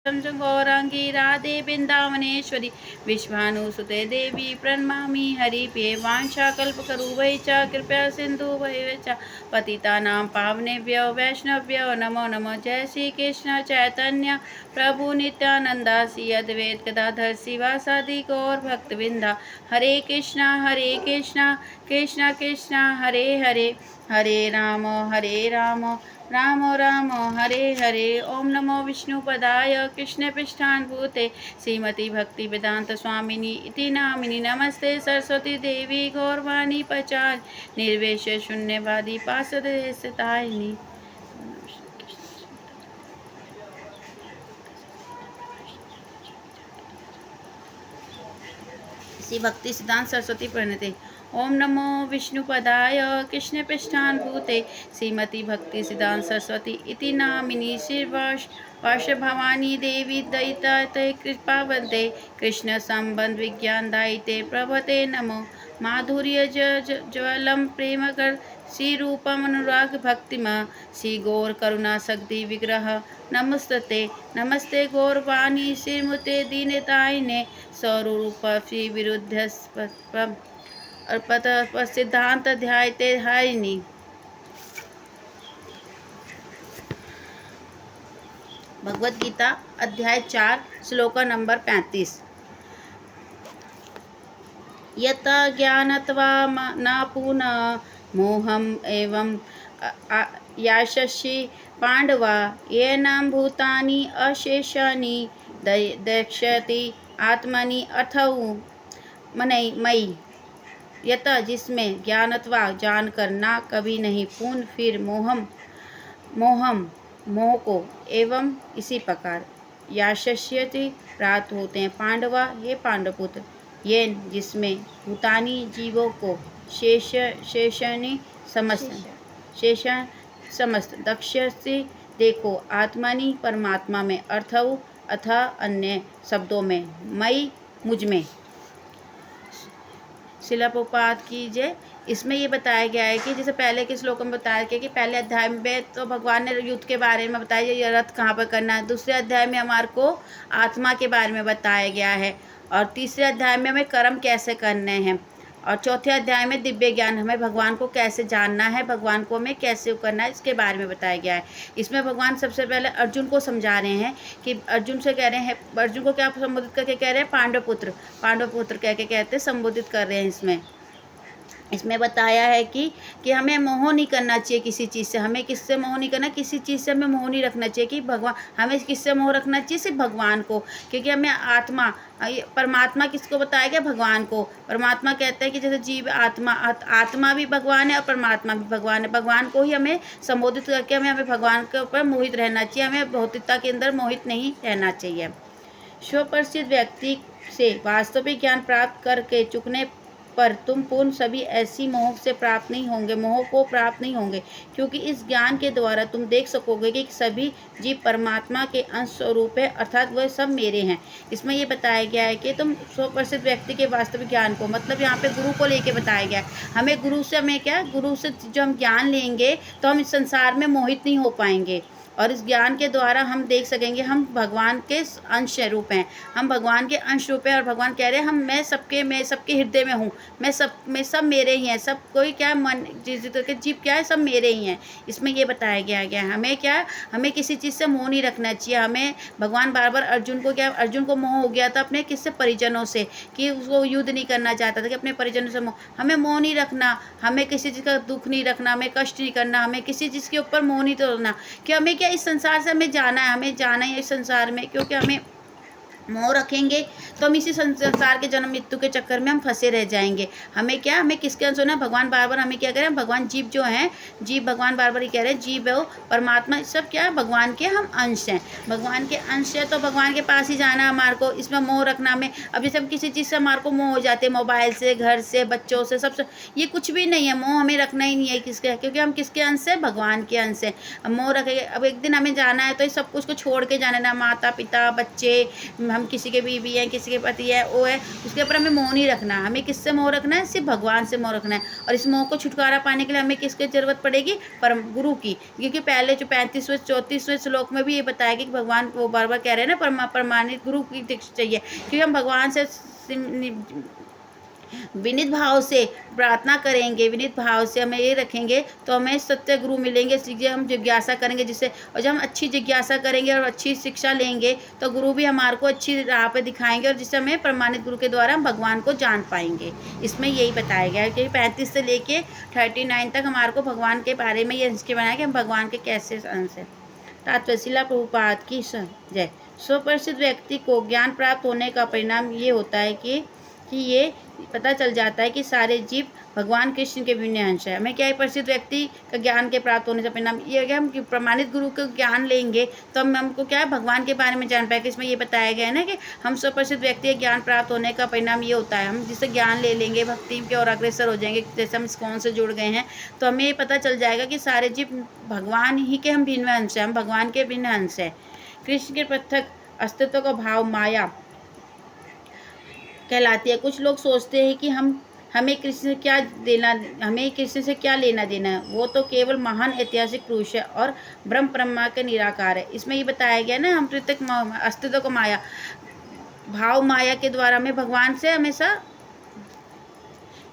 गौरांगी राधे वृंदावनेश्वरी विश्वानुसुते देवी प्रणमामि हरिप्रिये वाञ्छाकल्पतरुभ्यश्च कृपया सिन्धुभ्यश्च पतितानां पावनेभ्यो वैष्णवेभ्यो नमो नमः। जय श्री कृष्ण चैतन्य प्रभु नित्यानंद श्री अद्वैत गदाधर शिवासादि गौर भक्तवृंदा। हरे कृष्णा कृष्णा कृष्णा हरे हरे, हरे राम राम राम हरे हरे। ओम नमो विष्णुपदाय कृष्णपृष्ठानभूते श्रीमती भक्ति वेदांत स्वामिनी इति नामिनी। नमस्ते सरस्वती देवी गौरवाणी प्रचार निर्वेश शून्यवादी पार्षदायिनी। श्री भक्ति सिद्धांत सरस्वती प्रणते। ओम नमो विष्णुपदाय कृष्णपृष्ठानभूते श्रीमती भक्ति सिद्धांत सरस्वती इति नामिनी। श्रीवास भवानी देवी दयिताते कृपावन्ते कृष्ण संबंध विज्ञान दायिते प्रभते नमो। माधुर्य ज्वलम प्रेम कर श्री रूपम अनुराग भक्तिमा श्री गौर करुणा शक्ति विग्रह नमस्ते नमस्ते गौरवाणी श्रीमुते दीनतायिने स्वरूप श्री विरुद्ध सिद्धांत ध्यायते हरिणी। भगवद गीता अध्याय 4 श्लोक नंबर 35। यत ज्ञानत्वा न पुनः मोहम एवं याशसि पांडवा येनां भूतानि अशेषानि दक्षति आत्मनि अथऊ मई। यत जिसमें ज्ञानत्वा जानकर ना कभी नहीं पूर्ण फिर मोह को एवं इसी प्रकार याशस्यति प्राप्त होते हैं पांडवा ये पांडवपुत्र। येन जिसमें भूतानी जीवों को शेषानि समस्त दक्षसी देखो आत्मानी परमात्मा में अर्थव अथा अन्य शब्दों में मई मुझ में। शिला प्रभुपाद की जय। इसमें ये बताया गया है कि जैसे पहले के श्लोक में बताया गया कि पहले अध्याय में तो भगवान ने युद्ध के बारे में बताया ये रथ कहाँ पर करना है। दूसरे अध्याय में हमारे को आत्मा के बारे में बताया गया है और तीसरे अध्याय में हमें कर्म कैसे करने हैं और चौथे अध्याय में दिव्य ज्ञान हमें भगवान को कैसे जानना है, भगवान को हमें कैसे करना है, इसके बारे में बताया गया है। इसमें भगवान सबसे पहले अर्जुन को समझा रहे हैं कि अर्जुन से कह रहे हैं, अर्जुन को क्या संबोधित करके कह रहे हैं, पांडव पुत्र कह के कहते संबोधित कर रहे हैं। इसमें बताया है कि हमें मोह नहीं करना चाहिए किसी चीज़ से। हमें किससे मोह नहीं करना, किसी चीज़ से हमें मोह नहीं रखना चाहिए कि भगवान, हमें किससे मोह रखना चाहिए, सिर्फ भगवान को। क्योंकि हमें आत्मा परमात्मा किसको बताया गया, भगवान को। परमात्मा कहते हैं कि जैसे जीव आत्मा भी भगवान है और परमात्मा भी भगवान है। भगवान को ही हमें संबोधित करके हमें भगवान के ऊपर मोहित रहना चाहिए, हमें भौतिकता के अंदर मोहित नहीं रहना चाहिए। स्वप्रसिद्ध व्यक्ति से वास्तविक ज्ञान प्राप्त करके चुकने पर तुम पूर्ण सभी ऐसी मोह को प्राप्त नहीं होंगे, क्योंकि इस ज्ञान के द्वारा तुम देख सकोगे कि सभी जीव परमात्मा के अंश स्वरूप है, अर्थात वह सब मेरे हैं। इसमें ये बताया गया है कि तुम स्वप्रसिद्ध व्यक्ति के वास्तविक ज्ञान को, मतलब यहाँ पे गुरु को लेके बताया गया है। हमें गुरु से जो हम ज्ञान लेंगे तो हम इस संसार में मोहित नहीं हो पाएंगे और इस ज्ञान के द्वारा हम देख सकेंगे हम भगवान के अंश रूप हैं, हम भगवान के अंश रूप हैं। और भगवान कह रहे हैं मैं सबके हृदय में हूँ, मैं सब मेरे ही हैं, सब कोई क्या मन जीव क्या है, सब मेरे ही हैं। इसमें ये बताया गया है हमें किसी चीज़ से मोह नहीं रखना चाहिए। हमें भगवान बार बार अर्जुन को मोह हो गया था अपने किससे, परिजनों से, कि उसको युद्ध नहीं करना चाहता था, कि अपने परिजनों से हमें मोह नहीं रखना, हमें किसी चीज़ का दुख नहीं रखना, हमें कष्ट नहीं करना, हमें किसी चीज़ के ऊपर मोह नहीं तोड़ना। कि हमें इस संसार से हमें जाना है इस संसार में, क्योंकि हमें मोह रखेंगे तो हम इसी संसार के जन्म मृत्यु के चक्कर में हम फंसे रह जाएंगे। हमें किसके अंश होना है, भगवान बार बार हमें क्या कह रहे हैं, भगवान जीव जो हैं, भगवान बार बार ये कह रहे हैं जीव है वो परमात्मा सब क्या है, भगवान के हम अंश हैं, भगवान के अंश है तो भगवान के पास ही जाना है हमारे को। इसमें मोह रखना हमें, अब जैसे हम किसी चीज़ से हमारे को मोह हो जाते हैं, मोबाइल से, घर से, बच्चों से, सबसे, ये कुछ भी नहीं है। मोह हमें रखना ही नहीं है किसके, क्योंकि हम किसके अंश है, भगवान के अंश है। अब मोह रखेंगे, अब एक दिन हमें जाना है तो इस सब कुछ को छोड़ के जाना है, माता पिता, बच्चे, हम किसी के बीवी हैं, किसी के पति है, वो है, उसके ऊपर हमें मोह नहीं रखना। हमें किससे मोह रखना है? सिर्फ भगवान से मोह रखना है। और इस मोह को छुटकारा पाने के लिए हमें किसकी ज़रूरत पड़ेगी? परम गुरु की। क्योंकि पहले जो 35वें 34वें श्लोक में भी ये बताया कि भगवान वो बार बार कह रहे हैं ना, प्रमाणित गुरु की दीक्षा चाहिए। क्योंकि हम भगवान से विनित भाव से प्रार्थना करेंगे, विनित भाव से हमें ये रखेंगे, तो हमें सत्य गुरु मिलेंगे। इसलिए हम जिज्ञासा करेंगे जिससे, और जब हम अच्छी जिज्ञासा करेंगे और अच्छी शिक्षा लेंगे तो गुरु भी हमारे को अच्छी राह पे दिखाएंगे, और जिससे हमें प्रमाणित गुरु के द्वारा हम भगवान को जान पाएंगे। इसमें यही बताया गया है कि 35 से लेके 39 तक हमारे को भगवान के बारे में ये इसके बनाया कि हम भगवान के कैसे अंश हैं। तात्पर्य प्रभुपाद की जय। स्वप्रसिद्ध व्यक्ति को ज्ञान प्राप्त होने का परिणाम ये होता है कि ये पता चल जाता है कि सारे जीव भगवान कृष्ण के भिन्न अंश है। हमें क्या है? प्रसिद्ध व्यक्ति का ज्ञान के प्राप्त होने से परिणाम ये है कि हम प्रमाणित गुरु का ज्ञान लेंगे तो हमको क्या है? भगवान के बारे में जान पाएंगे। इसमें ये बताया गया है ना कि हम स्वप्रसिद्ध व्यक्ति का ज्ञान प्राप्त होने का परिणाम ये होता है, हम जिससे ज्ञान ले लेंगे, भक्ति के और अग्रसर हो जाएंगे। जैसे हम इस्कॉन से जुड़ गए हैं तो हमें ये पता चल जाएगा कि सारे जीव भगवान ही के हम भिन्न अंश हैं, हम भगवान के भिन्न अंश हैं। कृष्ण के पृथक अस्तित्व का भाव माया कहलाती है। कुछ लोग सोचते हैं कि हमें कृष्ण से क्या देना, हमें कृष्ण से क्या लेना देना है, वो तो केवल महान ऐतिहासिक पुरुष है और ब्रह्मा के निराकार है। इसमें ये बताया गया ना, हम पृथक अस्तित्व को माया भाव माया के द्वारा हमें भगवान से हमेशा,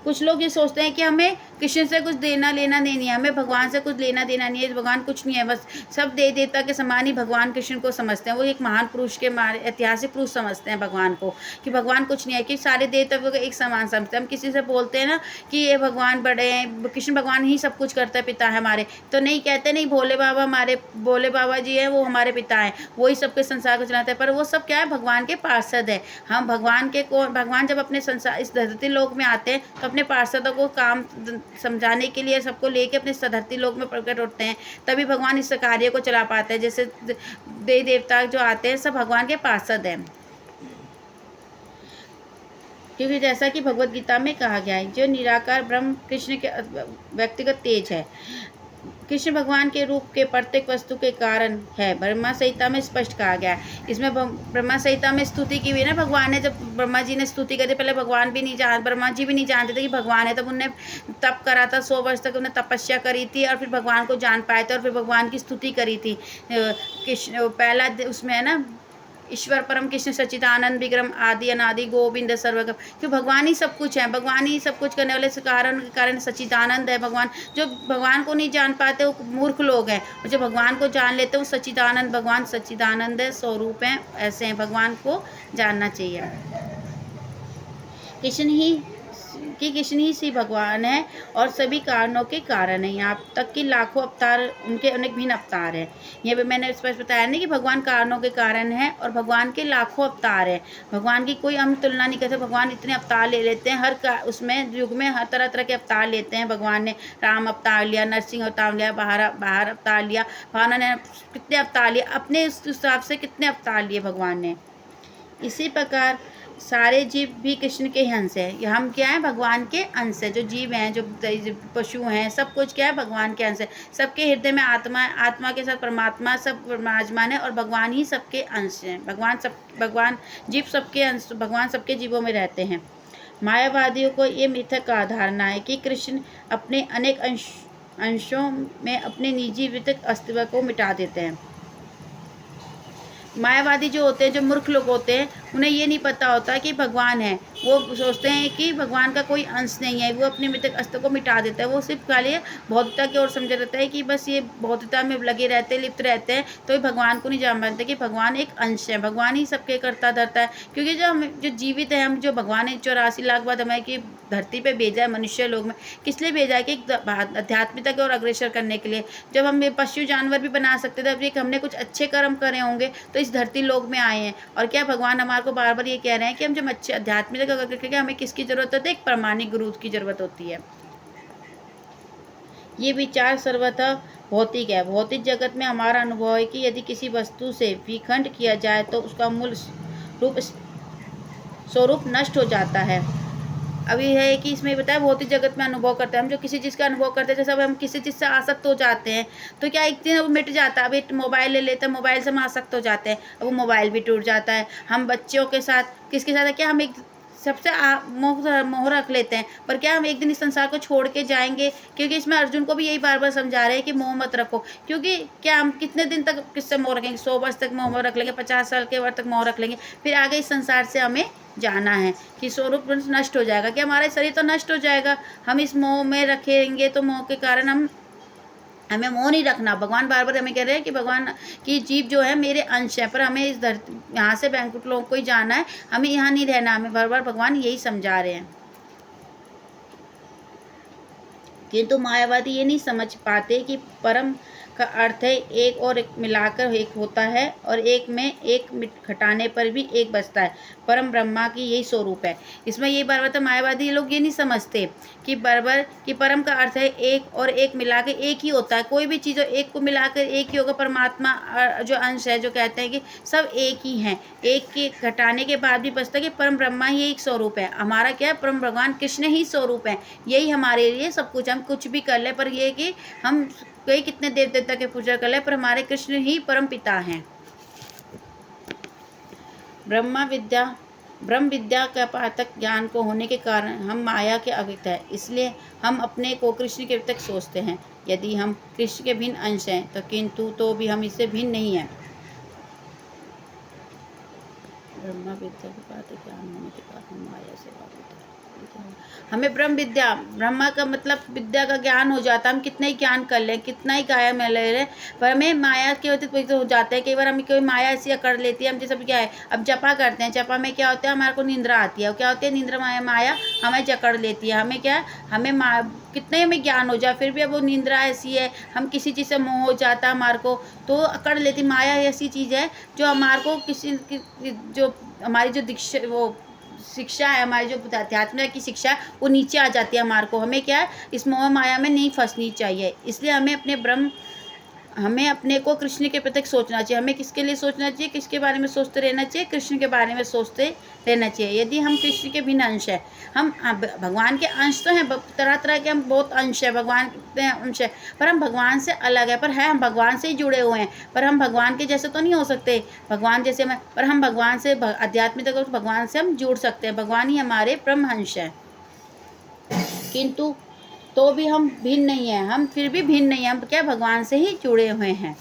कुछ लोग ये सोचते हैं कि हमें कृष्ण से कुछ देना लेना नहीं है, हमें भगवान से कुछ लेना देना नहीं है, भगवान कुछ नहीं है, बस सब दे देता के समान ही भगवान कृष्ण को समझते हैं। वो एक महान पुरुष के ऐतिहासिक पुरुष समझते हैं भगवान को, कि भगवान कुछ नहीं है, कि सारे देवता को एक समान समझते हैं। हम किसी से बोलते हैं ना कि ये भगवान बड़े हैं, कृष्ण भगवान ही सब कुछ करता है, पिता है हमारे, तो नहीं कहते नहीं भोले बाबा हमारे, भोले बाबा जी हैं वो हमारे पिता हैं, वही सबके संसार को चलाते हैं, पर वो सब क्या है? भगवान के पार्षद है। हम भगवान जब अपने संसार इस धरती लोक में आते हैं तो अपने पार्षदों को काम समझाने के लिए सबको लेके अपने धरती लोक में प्रकट होते हैं, तभी भगवान इस कार्य को चला पाते हैं। जैसे देवी देवता जो आते हैं सब भगवान के पार्षद हैं। क्योंकि जैसा कि भगवत गीता में कहा गया है, जो निराकार ब्रह्म कृष्ण के व्यक्तिगत तेज है, कृष्ण भगवान के रूप के प्रत्येक वस्तु के कारण है। ब्रह्मा संहिता में स्पष्ट कहा गया है। इसमें ब्रह्मा संहिता में स्तुति की हुई ना भगवान ने, जब ब्रह्मा जी ने स्तुति करी, पहले भगवान भी नहीं जान ब्रह्मा जी भी नहीं जानते थे कि भगवान है, तब उन्होंने तप करा था, 100 वर्ष तक उन्हें तपस्या करी थी और फिर भगवान को जान पाए थे और फिर भगवान की स्तुति करी थी। कृष्ण पहला उसमें है ना, ईश्वर परम कृष्ण सच्चिदानंद विक्रम आदि अनादि गोविंद सर्वगम, क्यों भगवान ही सब कुछ है, भगवान ही सब कुछ करने वाले कारण सच्चिदानंद है भगवान। जो भगवान को नहीं जान पाते वो मूर्ख लोग हैं, और जो भगवान को जान लेते हैं वो सच्चिदानंद, भगवान सच्चिदानंद है, स्वरूप हैं, ऐसे हैं, भगवान को जानना चाहिए। कृष्ण ही श्री भगवान है और सभी कारणों के कारण है। यहाँ तक कि लाखों अवतार, उनके अनेक भिन्न अवतार हैं। ये भी मैंने स्पष्ट बताया नहीं कि भगवान कारणों के कारण है और भगवान के लाखों अवतार हैं। भगवान की कोई हम तुलना नहीं करते। भगवान इतने अवतार ले लेते हैं, उसमें युग में हर तरह तरह के अवतार लेते हैं। भगवान ने राम अवतार लिया, नरसिंह अवतार लिया, बाहर अवतार लिया, भगवान ने कितने अवतार लिए, अपने उस हिसाब से कितने अवतार लिए भगवान ने। इसी प्रकार सारे जीव भी कृष्ण के अंश हैं। हम क्या है? भगवान के अंश है। जो जीव हैं, जो पशु हैं, सब कुछ क्या है? भगवान के अंश है। सबके हृदय में आत्मा है, आत्मा के साथ परमात्मा सब विराजमान है और भगवान ही सबके अंश हैं। भगवान जीव सबके अंश, भगवान सबके जीवों में रहते हैं। मायावादियों को ये मिथक का धारणा है कि कृष्ण अपने अनेक अंशों में अपने निजी वितक अस्तित्व को मिटा देते हैं। मायावादी जो होते हैं, जो मूर्ख लोग होते हैं, उन्हें ये नहीं पता होता कि भगवान है। वो सोचते हैं कि भगवान का कोई अंश नहीं है, वो अपने मृतक अस्तित्व को मिटा देता है। वो सिर्फ खाली भौतिकता की ओर समझा रहता है कि बस ये भौतिकता में लगे रहते हैं, लिप्त रहते हैं, तो भगवान को नहीं जान पाते कि भगवान एक अंश है, भगवान ही सबके करता धरता है। क्योंकि जो जीवित है, हम जो भगवान ने 84 लाख बाद हमें कि धरती पर भेजा है मनुष्य लोग में, किस लिए भेजा है? कि आध्यात्मिकता की ओर अग्रसर करने के लिए। जब हम पशु जानवर भी बना सकते थे, अब हमने कुछ अच्छे कर्म करे होंगे तो इस धरती लोक में आए हैं। और क्या भगवान हमारे को बार बार ये कह रहे हैं कि हम जब अच्छे आध्यात्मिक करके हमें किसकी जरूरत होती है? एक प्रमाणिक गुरु की जरूरत होती है। ये विचार सर्वथा भौतिक है। भौतिक जगत में हमारा अनुभव है कि यदि किसी वस्तु से विखंड किया जाए तो उसका मूल स्वरूप नष्ट हो जाता है। अभी है कि इसमें बताया भौतिक जगत में अनुभव करते हैं हम, जो किसी चीज़ का अनुभव करते हैं, जैसे अब हम किसी चीज़ से आसक्त हो जाते हैं तो क्या एक दिन वो मिट जाता है। अभी मोबाइल ले लेते हैं, मोबाइल से हम आसक्त हो जाते हैं, अब वो मोबाइल भी टूट जाता है। हम बच्चों के साथ किसके साथ है, क्या हम एक सबसे मोह रख लेते हैं, पर क्या हम एक दिन इस संसार को छोड़ के जाएंगे। क्योंकि इसमें अर्जुन को भी यही बार बार समझा रहे हैं कि मोह मत रखो, क्योंकि क्या हम कितने दिन तक किससे मोह रखेंगे, 100 वर्ष तक मोह रख लेंगे, 50 साल के वर्ष तक मोह रख लेंगे, फिर आगे इस संसार से हमें जाना है कि स्वरूप नष्ट हो जाएगा, कि हमारा शरीर तो नष्ट हो जाएगा। हम इस मोह में रखेंगे तो मोह के कारण हमें मोह नहीं रखना। भगवान बार बार हमें कह रहे हैं कि भगवान की जीव जो है मेरे अंश है, पर हमें इस धरती यहाँ से बैंकुट लोगों को ही जाना है, हमें यहाँ नहीं रहना। हमें बार बार भगवान यही समझा रहे हैं। किंतु मायावादी ये नहीं समझ पाते कि परम का अर्थ है एक और एक मिलाकर एक होता है, और एक में एक घटाने पर भी एक बचता है। परम ब्रह्मा की यही स्वरूप है। इसमें यही बार बार मायावादी लोग ये नहीं समझते कि बराबर कि परम का अर्थ है एक और एक मिलाकर एक ही होता है। कोई भी चीज़ एक को मिलाकर एक ही होगा। परमात्मा जो अंश है, जो कहते हैं कि सब एक ही हैं, एक के घटाने के बाद भी बचता है कि परम ब्रह्मा ही एक स्वरूप है। हमारा क्या है, परम भगवान कृष्ण ही स्वरूप है। यही हमारे लिए सब कुछ। हम कुछ भी कर ले, पर ये कि हम कई कितने देव देवता की पूजा कर ले, पर हमारे कृष्ण ही परम पिता हैं। ब्रह्म विद्या का पातक ज्ञान को होने के कारण हम माया के अव्यक्त है, इसलिए हम अपने को कृष्ण के तक सोचते हैं। यदि हम कृष्ण के भिन्न अंश हैं तो किंतु तो भी हम इससे भिन्न नहीं हैं। ब्रह्म विद्या के पातक ज्ञान होने के कारण हम माया से अव्यक्त है। हमें ब्रह्मा का मतलब विद्या का ज्ञान हो जाता है। हम कितना ही ज्ञान कर लें, कितना ही गाया में ले रहे, पर हमें माया के अतिरिक्त हो जाता है। कई बार हमें कोई माया ऐसी कर लेती है। हम जैसे क्या है, अब जपा करते हैं, जपा में क्या होता है, हमारे को निंद्रा आती है। क्या होती है, निंद्रा माया हमें जकड़ लेती है। हमें क्या है, हमें कितने हमें ज्ञान हो जाए, फिर भी अब वो निंद्रा ऐसी है, हम किसी चीज़ से मोह हो जाता है हमारे को, तो अकड़ लेती। माया ऐसी चीज़ है जो हमारे को जो हमारी जो दीक्षा वो शिक्षा है, हमारी जो अध्यात्म की शिक्षा है, वो नीचे आ जाती है हमारे को। हमें क्या है, इस मोह माया में नहीं फंसनी चाहिए। इसलिए हमें अपने को कृष्ण के प्रति सोचना चाहिए। हमें किसके लिए सोचना चाहिए, किसके बारे में सोचते रहना चाहिए, कृष्ण के बारे में सोचते रहना चाहिए। यदि हम कृष्ण के भिन्न अंश हैं, हम भगवान के अंश तो हैं, तरह तरह के हम बहुत अंश है, भगवान के अंश है, पर हम भगवान से अलग है। पर है, हम भगवान से ही जुड़े हुए हैं, पर हम भगवान के जैसे तो नहीं हो सकते भगवान जैसे में, पर हम भगवान से आध्यात्मिक भगवान से हम जुड़ सकते हैं। भगवान ही हमारे परम अंश है। किंतु तो भी हम भिन्न नहीं हैं, हम फिर भी भिन्न नहीं हैं। हम क्या, भगवान से ही जुड़े हुए हैं।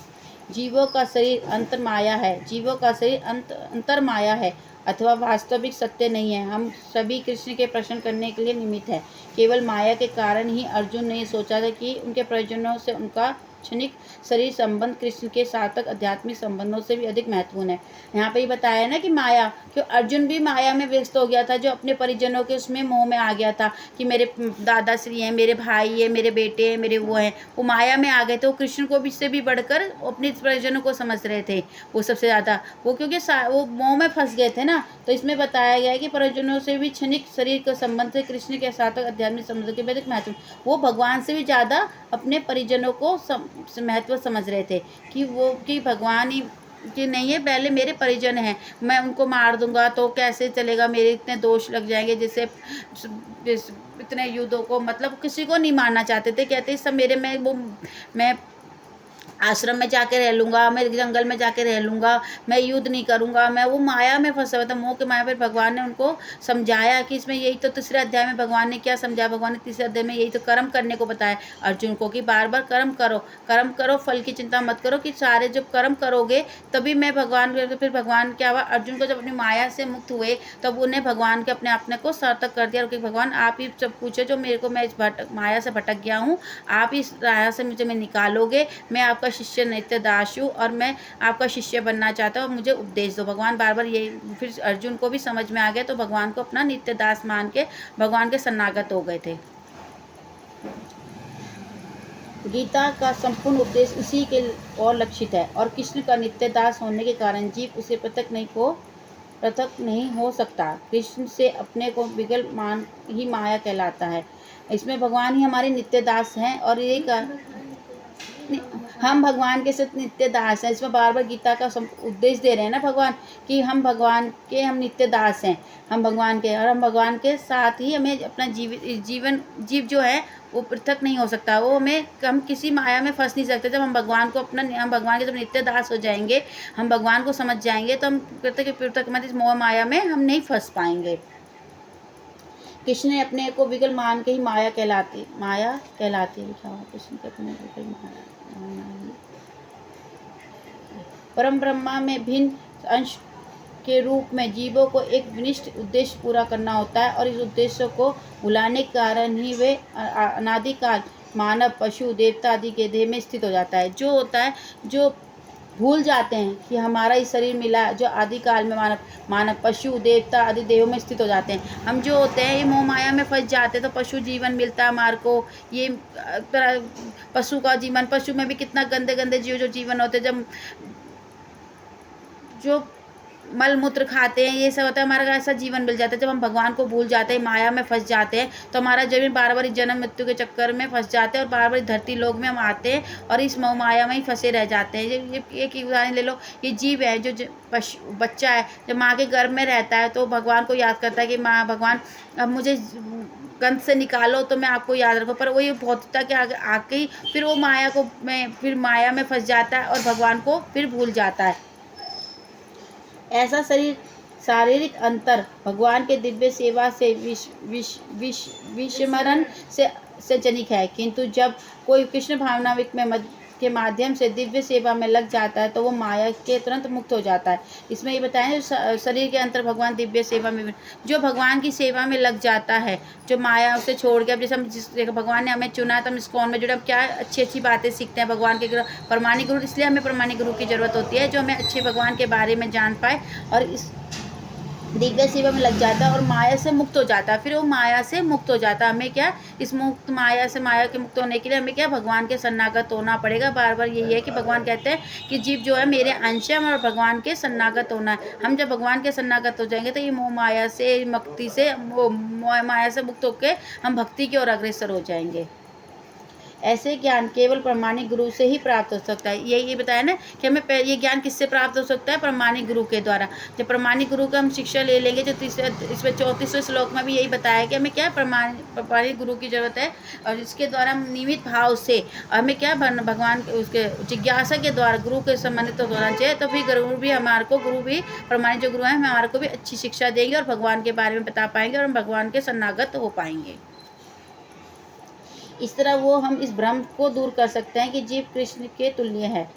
जीवों का शरीर अंतर माया है, जीवों का शरीर अंतर माया है, अथवा वास्तविक सत्य नहीं है। हम सभी कृष्ण के प्रश्न करने के लिए निमित्त है। केवल माया के कारण ही अर्जुन ने सोचा था कि उनके प्रयोजनों से उनका क्षणिक शरीर संबंध कृष्ण के सार्थक आध्यात्मिक संबंधों से भी अधिक महत्वपूर्ण है। यहाँ पे ही बताया ना कि माया, क्यों अर्जुन भी माया में व्यस्त हो गया था, जो अपने परिजनों के उसमें मोह में आ गया था कि मेरे दादाश्री हैं, मेरे भाई है, मेरे बेटे हैं, मेरे वो हैं, वो माया में आ गए थे। वो कृष्ण को भी से भी बढ़कर अपने परिजनों को समझ रहे थे वो सबसे ज़्यादा, वो क्योंकि वो मोह में फंस गए थे ना। तो इसमें बताया गया है कि परिजनों से भी क्षणिक शरीर के संबंध से कृष्ण के सार्थक आध्यात्मिक संबंध के अधिक महत्व, वो भगवान से भी ज़्यादा अपने परिजनों को महत्व समझ रहे थे कि वो कि भगवान ही कि नहीं है, पहले मेरे परिजन हैं, मैं उनको मार दूंगा तो कैसे चलेगा, मेरे इतने दोष लग जाएंगे। जैसे इतने युद्धों को मतलब किसी को नहीं मारना चाहते थे, कहते सब मेरे में वो मैं आश्रम में जाके रह लूँगा, मैं जंगल में जाके रह लूँगा, मैं युद्ध नहीं करूँगा। मैं वो माया में फंसा हुआ था, मोह के माया पर। भगवान ने उनको समझाया कि इसमें यही तो तीसरे अध्याय में भगवान ने क्या समझाया, भगवान ने तीसरे अध्याय में यही तो कर्म करने को बताया अर्जुन को कि बार बार कर्म करो, फल की चिंता मत करो, कि सारे जब कर्म करोगे तभी मैं भगवान। फिर भगवान क्या हुआ, अर्जुन को जब अपनी माया से मुक्त हुए तब उन्हें भगवान के अपने को सार्थक कर दिया। कि भगवान आप ही जब पूछे, जो मेरे को मैं इस माया से भटक गया हूँ, आप इस माया से मुझे निकालोगे, मैं आपका शिष्य नित्य दास हूँ और मैं आपका शिष्य बनना चाहता हूँ, मुझे उपदेश दो। भगवान बार बार ये फिर अर्जुन को भी समझ में आ गया, तो भगवान को अपना नित्य दास मान के भगवान के शरणागत हो गए थे। गीता का संपूर्ण उपदेश इसी के और लक्षित है, और कृष्ण का नित्य दास होने के कारण जीव उसे पृथक नहीं हो सकता। कृष्ण से अपने को विगल मान ही माया कहलाता है। इसमें भगवान ही हमारे नित्य दास हैं, और ये हम भगवान के साथ नित्य दास हैं। इसमें बार बार गीता का उद्देश्य दे रहे हैं ना भगवान, कि हम भगवान के हम नित्य दास हैं, हम भगवान के, और हम भगवान के साथ ही हमें अपना जीव जो है वो पृथक नहीं हो सकता, वो हम किसी माया में फंस नहीं सकते। जब हम भगवान को हम भगवान के जब नित्य दास हो जाएंगे, हम भगवान को समझ जाएंगे, तो हम पृथक मत इस मोह माया में हम नहीं फंस पाएंगे। कृष्ण ने अपने को विकल मान के ही माया कहलाती लिखा हुआ, कृष्ण के अपने विकल माया परम ब्रह्मा में भिन्न अंश के रूप में जीवों को एक विनिष्ट उद्देश्य पूरा करना होता है, और इस उद्देश्य को भुलाने के कारण ही वे अनादिकाल मानव, पशु, देवता आदि के देह में स्थित हो जाता है। जो होता है, जो भूल जाते हैं कि हमारा ही शरीर मिला, जो आदिकाल में मानव, पशु, देवता आदि देहों में स्थित हो जाते हैं। हम जो होते हैं ये मोह माया में फंस जाते हैं, तो पशु जीवन मिलता है हमारे को। ये पशु का जीवन, पशु में भी कितना गंदे गंदे जीव जो जीवन होते हैं, जब जो मल मूत्र खाते हैं, ये सब होता है, हमारा ऐसा जीवन मिल जाता है। जब हम भगवान को भूल जाते हैं, माया में फंस जाते हैं, तो हमारा जीवन बार बार जन्म मृत्यु के चक्कर में फंस जाते हैं, और बार बार धरती लोक में हम आते हैं और इस मोह माया में ही फंसे रह जाते हैं। ये एक उदाहरण ले लो, ये जीव है जो बच्चा है, जब माँ के गर्भ में रहता है तो भगवान को याद करता है कि माँ, भगवान अब मुझे गंध से निकालो तो मैं आपको याद रखूँ, पर वो ये भौतिकता के आगे आके ही फिर वो फिर माया में फंस जाता है और भगवान को फिर भूल जाता है। ऐसा शारीरिक अंतर भगवान के दिव्य सेवा से विस्मरण से जनिक है, किंतु जब कोई कृष्ण भावनाविक के माध्यम से दिव्य सेवा में लग जाता है तो वो माया के तुरंत मुक्त हो जाता है। इसमें ये बताएं, शरीर के अंतर भगवान दिव्य सेवा में, जो भगवान की सेवा में लग जाता है, जो माया उसे छोड़ के, अब जैसे हम भगवान ने हमें चुना है तो हम इस्कॉन में जुड़े, हम क्या अच्छी अच्छी बातें सीखते हैं भगवान के गुरु, परमाणिक गुरु, इसलिए हमें परमाणिक गुरु की ज़रूरत होती है, जो हमें अच्छे भगवान के बारे में जान पाए और इस दिव्य सेवा में लग जाता है और माया से मुक्त हो जाता है। फिर वो माया से मुक्त हो जाता है। हमें क्या, इस मुक्त माया के मुक्त होने के लिए हमें क्या, भगवान के शरणागत होना पड़ेगा। बार बार यही है कि भगवान कहते हैं कि जीव जो है मेरे अंश है और भगवान के शरणागत होना है। हम जब भगवान के शरणागत हो जाएंगे तो ये मोह माया से माया से मुक्त होकर हम भक्ति की ओर अग्रसर हो जाएंगे। ऐसे ज्ञान केवल प्रमाणिक गुरु से ही प्राप्त हो सकता है। यही बताया ना कि हमें ये ज्ञान किससे प्राप्त हो सकता है, प्रमाणिक गुरु के द्वारा। जब प्रमाणिक गुरु का हम शिक्षा ले लेंगे, जो इसमें 34वें श्लोक में भी यही बताया कि हमें क्या प्रमाणिक गुरु की जरूरत है, और इसके द्वारा हम नियमित भाव से हमें क्या भगवान उसके जिज्ञासा के द्वारा गुरु के संबंधित होना चाहिए। तो फिर गुरु भी प्रमाणिक जो गुरु हैं हमारे को भी अच्छी शिक्षा देंगे और भगवान के बारे में बता पाएंगे और हम भगवान के शरणागत हो पाएंगे। इस तरह हम इस भ्रम को दूर कर सकते हैं कि जीव कृष्ण के तुल्य है।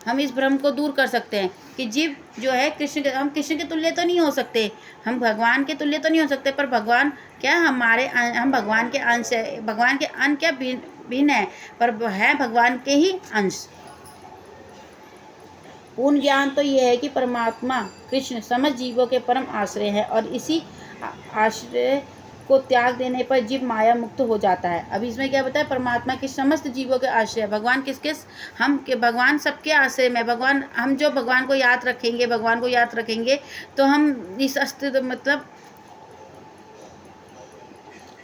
हम इस भ्रम को दूर कर सकते हैं कि जीव जो है हम कृष्ण के तुल्य तो नहीं हो सकते, हम भगवान के तुल्य तो नहीं हो सकते, पर भगवान क्या हम भगवान के अंश है। भगवान के अंश क्या भिन्न है, पर है भगवान के ही अंश। पूर्ण ज्ञान तो यह है कि परमात्मा कृष्ण समस्त जीवों के परम आश्रय है और इसी आश्रय को त्याग देने पर जीव माया मुक्त हो जाता है। अब इसमें क्या बताया, परमात्मा के समस्त जीवों के आश्रय, भगवान भगवान सबके आश्रय में। हम जो भगवान को याद रखेंगे तो हम इस अस्तित्व मतलब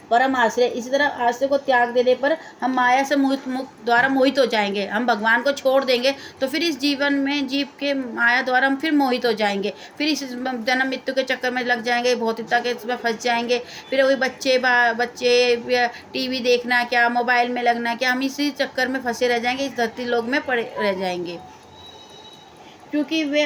परम आश्रय, इसी तरह आश्रय को त्याग देने पर हम माया से मोहित हो जाएंगे। हम भगवान को छोड़ देंगे तो फिर इस जीवन में जीव के माया द्वारा हम फिर मोहित हो जाएंगे, फिर इस जन्म मृत्यु के चक्कर में लग जाएंगे, भौतिकता के इसमें फंस जाएंगे। फिर वही बच्चे टीवी देखना क्या, मोबाइल में लगना क्या, हम इसी चक्कर में फंसे रह जाएंगे, इस धरती लोक में पड़े रह जाएंगे, क्योंकि वे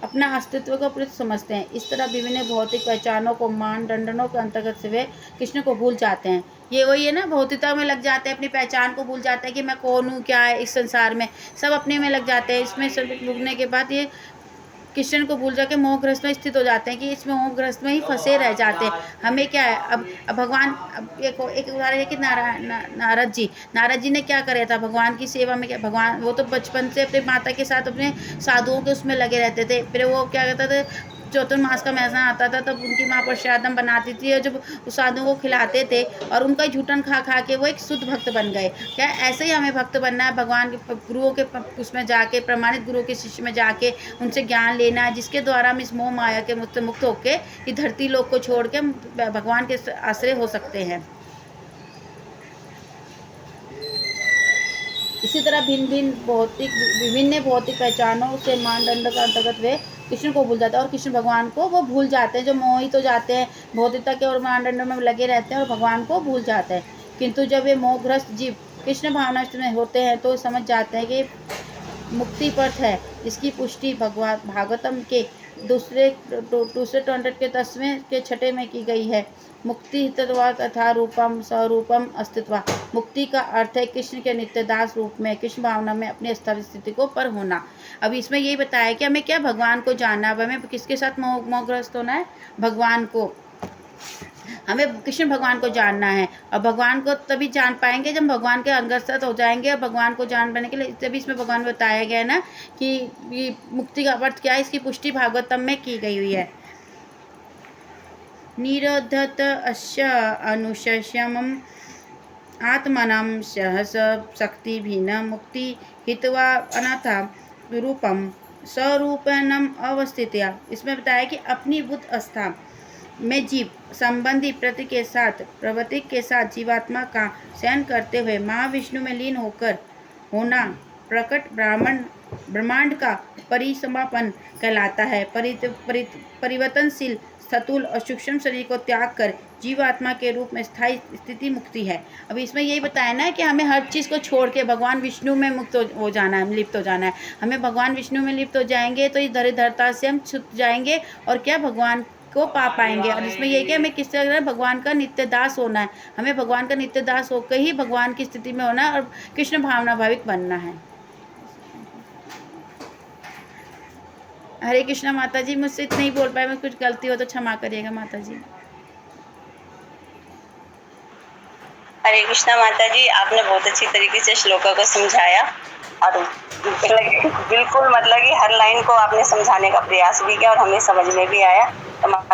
अपना अस्तित्व को प्रति समझते हैं। इस तरह विभिन्न भौतिक पहचानों को मानदंडों के अंतर्गत से वे कृष्ण को भूल जाते हैं। ये वही है ना, भौतिकता में लग जाते हैं, अपनी पहचान को भूल जाते हैं कि मैं कौन हूँ, क्या है इस संसार में, सब अपने में लग जाते हैं। इसमें सब भूलने के बाद ये कृष्ण को भूल जाके मोहग्रस्त में स्थित हो जाते हैं कि इसमें मोहग्रस्त में ही फंसे रह जाते हैं। हमें क्या है, अब भगवान, अब एक उदाहरण है कि नारद जी ने क्या कराया था भगवान की सेवा में। क्या भगवान, वो तो बचपन से अपने माता के साथ अपने साधुओं के उसमें लगे रहते थे। फिर वो क्या करता था, चतुर्मास का महीना आता था तब उनकी माँ प्रसादम बनाती थी और जब उस साधुओं को खिलाते थे और उनका झूठन खा के वो एक शुद्ध भक्त बन गए। क्या ऐसे ही हमें भक्त बनना है, भगवान के गुरुओं के उसमें जाके, प्रमाणित गुरुओं के शिष्य में जाके उनसे ज्ञान लेना है, जिसके द्वारा हम इस मोह माया के मुक्त होकर इस धरती लोक को छोड़ के भगवान के आश्रय हो सकते हैं। इसी तरह विभिन्न भौतिक पहचानों से मानदंड का अंतर्गत वे कृष्ण को भूल जाते हैं और कृष्ण भगवान को वो भूल जाते हैं। जो मोहित हो जाते हैं, भौतिकता के और मानदंड में लगे रहते हैं और भगवान को भूल जाते हैं। किंतु जब वे मोहग्रस्त जीव कृष्ण भावना में होते हैं तो समझ जाते हैं कि मुक्ति पथ है। इसकी पुष्टि भागवतम के दूसरे 200 के 10वें के 6 में की गई है। मुक्ति तत्वा तथा रूपम स्वरूपम अस्तित्व। मुक्ति का अर्थ है कृष्ण के नित्य दास रूप में कृष्ण भावना में अपनी स्थापित स्थिति को पर होना। अब इसमें यही बताया कि हमें क्या भगवान को जानना। अब हमें किसके साथ मोहग्रस्त होना है? भगवान को। हमें कृष्ण भगवान को जानना है और भगवान को तभी जान पाएंगे जब भगवान के अंगरसत हो जाएंगे। और भगवान को जान पाने के लिए तभी इसमें भगवान बताया गया है ना कि मुक्ति का अर्थ क्या है। इसकी पुष्टि भागवतम में की गई हुई है। निरोधत अस्य अनुशयम आत्मनम सहस शक्ति भिन्न मुक्ति हित्वा अनाथा रूपम स्वरूपनम अवस्थित्या। इसमें बताया कि अपनी बुद्ध अवस्था में जीव संबंधी प्रवृत्ति के साथ जीवात्मा का शयन करते हुए महाविष्णु में लीन होना प्रकट ब्रह्मांड का परिसमापन कहलाता है। परिवर्तनशील स्थूल और सूक्ष्म शरीर को त्याग कर जीवात्मा के रूप में स्थायी स्थिति मुक्ति है। अब इसमें यही बताया ना कि हमें हर चीज़ को छोड़ के भगवान विष्णु में मुक्त हो जाना है, लिप्त हो जाना है। हमें भगवान विष्णु में लिप्त हो जाएंगे तो इस दरिद्रता से हम छूट जाएंगे और क्या भगवान को पा पाएंगे। और इसमें यही कि हमें किस तरह भगवान का नित्य दास होना है। हमें भगवान का नित्य दास होकर ही भगवान की स्थिति में होना है और कृष्ण भावना भाविक बनना है। हरे कृष्णा माता जी, मुझसे इतना ही बोल पाए, मैं कुछ गलती हो तो क्षमा करिएगा माता जी। हरे कृष्णा माता जी, आपने बहुत अच्छी तरीके से श्लोकों को समझाया और बिल्कुल मतलब कि हर लाइन को आपने समझाने का प्रयास भी किया और हमें समझ में भी आया। तो